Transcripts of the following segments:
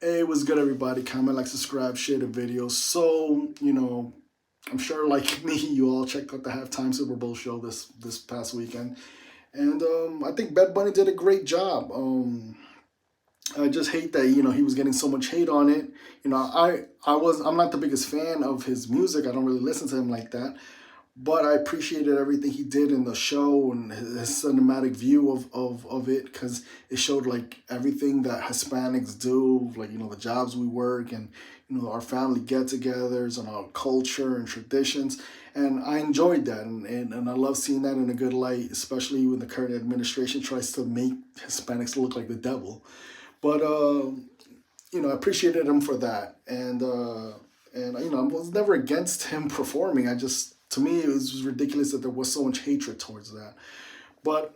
Hey, what's good, everybody? Comment, like, subscribe, share the video. So, I'm sure, like me, you all checked out the halftime Super Bowl show this past weekend, and I think Bad Bunny did a great job. I just hate that he was getting so much hate on it. I'm not the biggest fan of his music. I don't really listen to him like that, but I appreciated everything he did in the show and his cinematic view of it, because it showed like everything that Hispanics do, like the jobs we work, and our family get-togethers and our culture and traditions. And I enjoyed that, and I love seeing that in a good light, especially when the current administration tries to make Hispanics look like the devil. But I appreciated him for that, and I was never against him performing. I just, to me, it was ridiculous that there was so much hatred towards that. But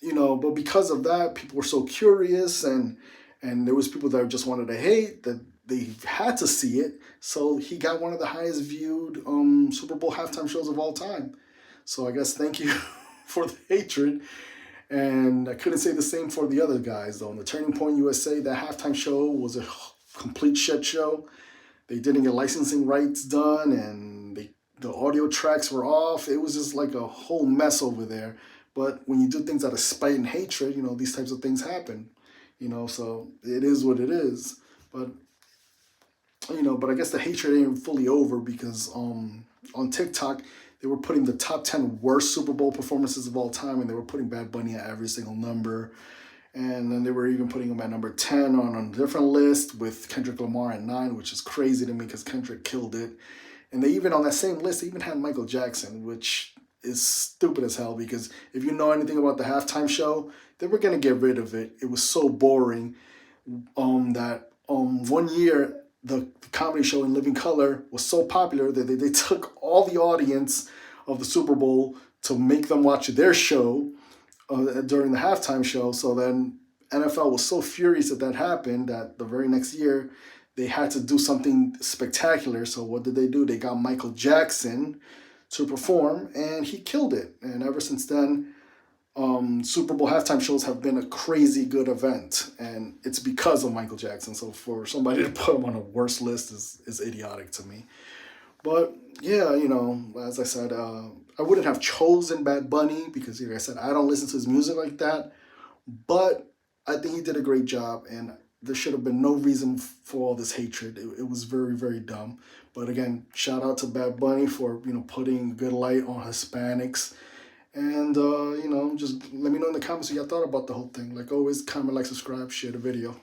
but because of that, people were so curious, and there was people that just wanted to hate, that they had to see it. So he got one of the highest viewed Super Bowl halftime shows of all time. So I guess thank you for the hatred. And I couldn't say the same for the other guys, though. In the Turning Point USA, that halftime show was a complete shit show. They didn't get licensing rights done, and the audio tracks were off. It was just like a whole mess over there. But when you do things out of spite and hatred, these types of things happen. So it is what it is. But but I guess the hatred ain't fully over, because on TikTok they were putting the top 10 worst Super Bowl performances of all time, and they were putting Bad Bunny at every single number. And then they were even putting him at number 10 on a different list, with Kendrick Lamar at 9, which is crazy to me because Kendrick killed it. And they even, on that same list, they even had Michael Jackson, which is stupid as hell, because if you know anything about the halftime show, they were going to get rid of it. It was so boring that one year the comedy show In Living Color was so popular that they took all the audience of the Super Bowl to make them watch their show during the halftime show. So then NFL was so furious that that happened, that the very next year they had to do something spectacular. So what did they do? They got Michael Jackson to perform, and he killed it. And ever since then, Super Bowl halftime shows have been a crazy good event, and it's because of Michael Jackson. So for somebody to put him on a worse list is idiotic to me. But yeah, as I said, I wouldn't have chosen Bad Bunny because, like I said, I don't listen to his music like that. But I think he did a great job, and there should have been no reason for all this hatred. It was very, very dumb. But again, shout out to Bad Bunny for putting good light on Hispanics. And just let me know in the comments what y'all thought about the whole thing. Like always, comment, like, subscribe, share the video.